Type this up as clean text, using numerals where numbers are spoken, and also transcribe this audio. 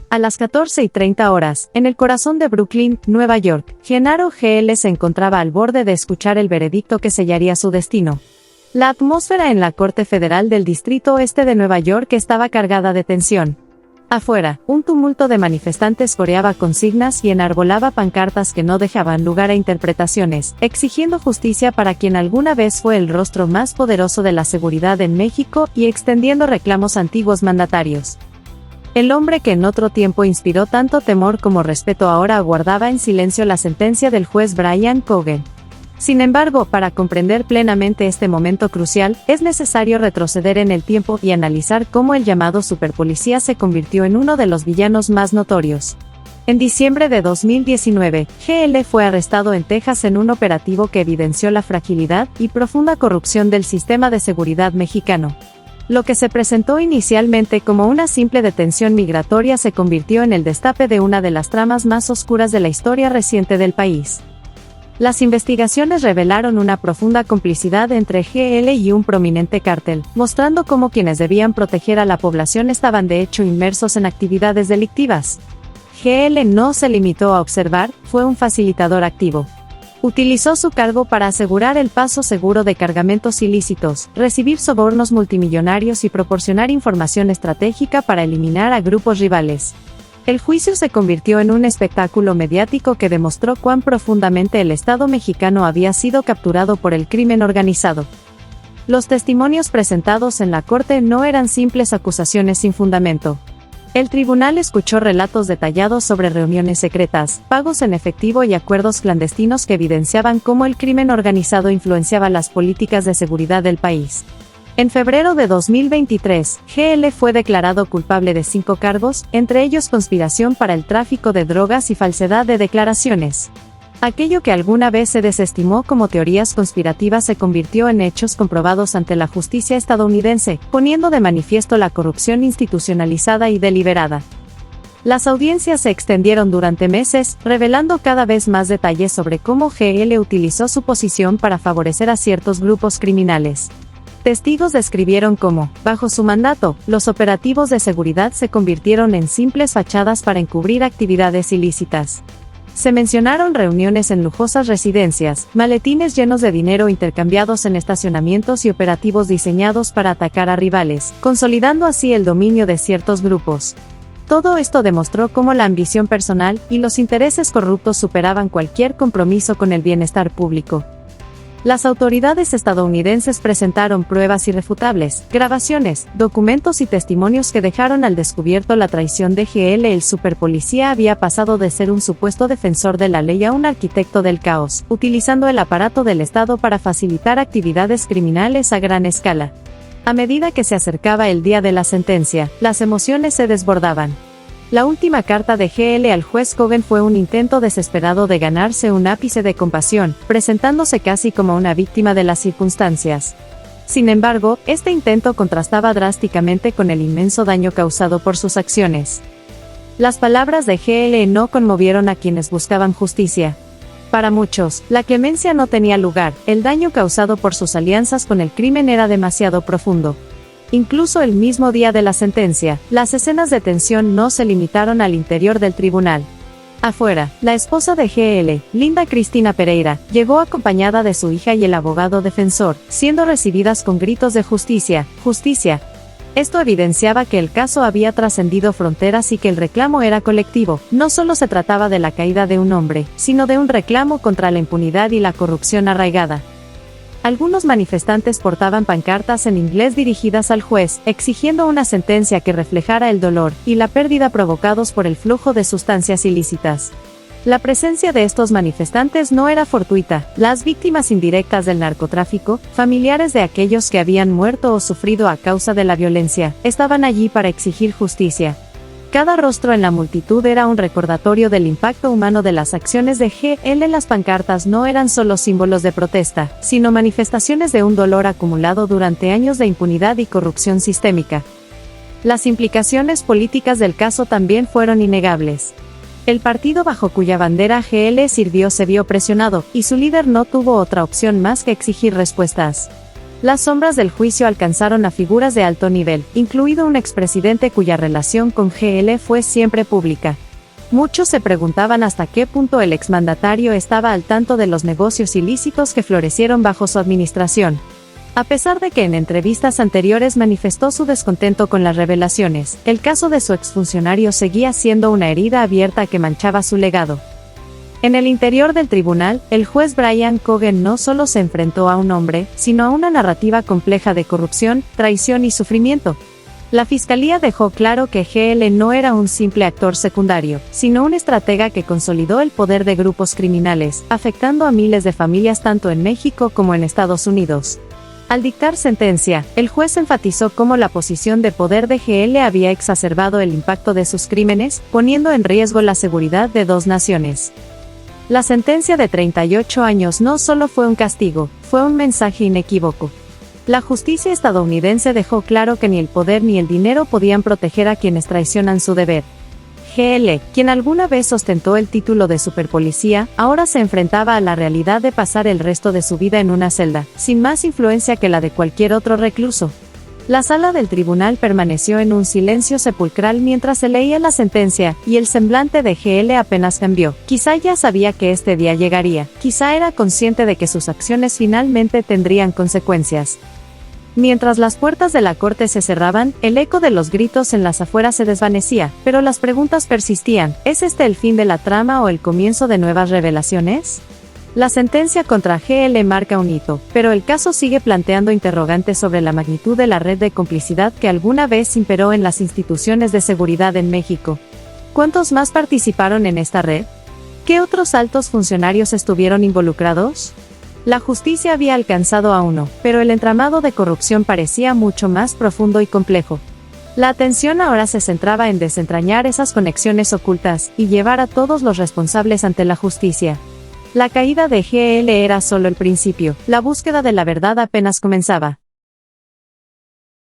A las 14:30 horas, en el corazón de Brooklyn, Nueva York, Genaro GL se encontraba al borde de escuchar el veredicto que sellaría su destino. La atmósfera en la Corte Federal del Distrito Oeste de Nueva York estaba cargada de tensión. Afuera, un tumulto de manifestantes coreaba consignas y enarbolaba pancartas que no dejaban lugar a interpretaciones, exigiendo justicia para quien alguna vez fue el rostro más poderoso de la seguridad en México y extendiendo reclamos a antiguos mandatarios. El hombre que en otro tiempo inspiró tanto temor como respeto ahora aguardaba en silencio la sentencia del juez Brian Cogan. Sin embargo, para comprender plenamente este momento crucial, es necesario retroceder en el tiempo y analizar cómo el llamado superpolicía se convirtió en uno de los villanos más notorios. En diciembre de 2019, GL fue arrestado en Texas en un operativo que evidenció la fragilidad y profunda corrupción del sistema de seguridad mexicano. Lo que se presentó inicialmente como una simple detención migratoria se convirtió en el destape de una de las tramas más oscuras de la historia reciente del país. Las investigaciones revelaron una profunda complicidad entre GL y un prominente cártel, mostrando cómo quienes debían proteger a la población estaban de hecho inmersos en actividades delictivas. GL no se limitó a observar, fue un facilitador activo. Utilizó su cargo para asegurar el paso seguro de cargamentos ilícitos, recibir sobornos multimillonarios y proporcionar información estratégica para eliminar a grupos rivales. El juicio se convirtió en un espectáculo mediático que demostró cuán profundamente el Estado mexicano había sido capturado por el crimen organizado. Los testimonios presentados en la corte no eran simples acusaciones sin fundamento. El tribunal escuchó relatos detallados sobre reuniones secretas, pagos en efectivo y acuerdos clandestinos que evidenciaban cómo el crimen organizado influenciaba las políticas de seguridad del país. En febrero de 2023, GL fue declarado culpable de 5 cargos, entre ellos conspiración para el tráfico de drogas y falsedad de declaraciones. Aquello que alguna vez se desestimó como teorías conspirativas se convirtió en hechos comprobados ante la justicia estadounidense, poniendo de manifiesto la corrupción institucionalizada y deliberada. Las audiencias se extendieron durante meses, revelando cada vez más detalles sobre cómo GL utilizó su posición para favorecer a ciertos grupos criminales. Testigos describieron cómo, bajo su mandato, los operativos de seguridad se convirtieron en simples fachadas para encubrir actividades ilícitas. Se mencionaron reuniones en lujosas residencias, maletines llenos de dinero intercambiados en estacionamientos y operativos diseñados para atacar a rivales, consolidando así el dominio de ciertos grupos. Todo esto demostró cómo la ambición personal y los intereses corruptos superaban cualquier compromiso con el bienestar público. Las autoridades estadounidenses presentaron pruebas irrefutables, grabaciones, documentos y testimonios que dejaron al descubierto la traición de GL. El superpolicía había pasado de ser un supuesto defensor de la ley a un arquitecto del caos, utilizando el aparato del Estado para facilitar actividades criminales a gran escala. A medida que se acercaba el día de la sentencia, las emociones se desbordaban. La última carta de GL al juez Cogan fue un intento desesperado de ganarse un ápice de compasión, presentándose casi como una víctima de las circunstancias. Sin embargo, este intento contrastaba drásticamente con el inmenso daño causado por sus acciones. Las palabras de GL no conmovieron a quienes buscaban justicia. Para muchos, la clemencia no tenía lugar, el daño causado por sus alianzas con el crimen era demasiado profundo. Incluso el mismo día de la sentencia, las escenas de tensión no se limitaron al interior del tribunal. Afuera, la esposa de GL, Linda Cristina Pereira, llegó acompañada de su hija y el abogado defensor, siendo recibidas con gritos de justicia, justicia. Esto evidenciaba que el caso había trascendido fronteras y que el reclamo era colectivo. No solo se trataba de la caída de un hombre, sino de un reclamo contra la impunidad y la corrupción arraigada. Algunos manifestantes portaban pancartas en inglés dirigidas al juez, exigiendo una sentencia que reflejara el dolor y la pérdida provocados por el flujo de sustancias ilícitas. La presencia de estos manifestantes no era fortuita. Las víctimas indirectas del narcotráfico, familiares de aquellos que habían muerto o sufrido a causa de la violencia, estaban allí para exigir justicia. Cada rostro en la multitud era un recordatorio del impacto humano de las acciones de GL. Las pancartas no eran solo símbolos de protesta, sino manifestaciones de un dolor acumulado durante años de impunidad y corrupción sistémica. Las implicaciones políticas del caso también fueron innegables. El partido bajo cuya bandera GL sirvió se vio presionado, y su líder no tuvo otra opción más que exigir respuestas. Las sombras del juicio alcanzaron a figuras de alto nivel, incluido un expresidente cuya relación con GL fue siempre pública. Muchos se preguntaban hasta qué punto el exmandatario estaba al tanto de los negocios ilícitos que florecieron bajo su administración. A pesar de que en entrevistas anteriores manifestó su descontento con las revelaciones, el caso de su exfuncionario seguía siendo una herida abierta que manchaba su legado. En el interior del tribunal, el juez Brian Cogan no solo se enfrentó a un hombre, sino a una narrativa compleja de corrupción, traición y sufrimiento. La fiscalía dejó claro que GL no era un simple actor secundario, sino un estratega que consolidó el poder de grupos criminales, afectando a miles de familias tanto en México como en Estados Unidos. Al dictar sentencia, el juez enfatizó cómo la posición de poder de GL había exacerbado el impacto de sus crímenes, poniendo en riesgo la seguridad de dos naciones. La sentencia de 38 años no solo fue un castigo, fue un mensaje inequívoco. La justicia estadounidense dejó claro que ni el poder ni el dinero podían proteger a quienes traicionan su deber. GL, quien alguna vez ostentó el título de superpolicía, ahora se enfrentaba a la realidad de pasar el resto de su vida en una celda, sin más influencia que la de cualquier otro recluso. La sala del tribunal permaneció en un silencio sepulcral mientras se leía la sentencia, y el semblante de GL apenas cambió. Quizá ya sabía que este día llegaría, quizá era consciente de que sus acciones finalmente tendrían consecuencias. Mientras las puertas de la corte se cerraban, el eco de los gritos en las afueras se desvanecía, pero las preguntas persistían. ¿Es este el fin de la trama o el comienzo de nuevas revelaciones? La sentencia contra GL marca un hito, pero el caso sigue planteando interrogantes sobre la magnitud de la red de complicidad que alguna vez imperó en las instituciones de seguridad en México. ¿Cuántos más participaron en esta red? ¿Qué otros altos funcionarios estuvieron involucrados? La justicia había alcanzado a uno, pero el entramado de corrupción parecía mucho más profundo y complejo. La atención ahora se centraba en desentrañar esas conexiones ocultas y llevar a todos los responsables ante la justicia. La caída de GL era solo el principio, la búsqueda de la verdad apenas comenzaba.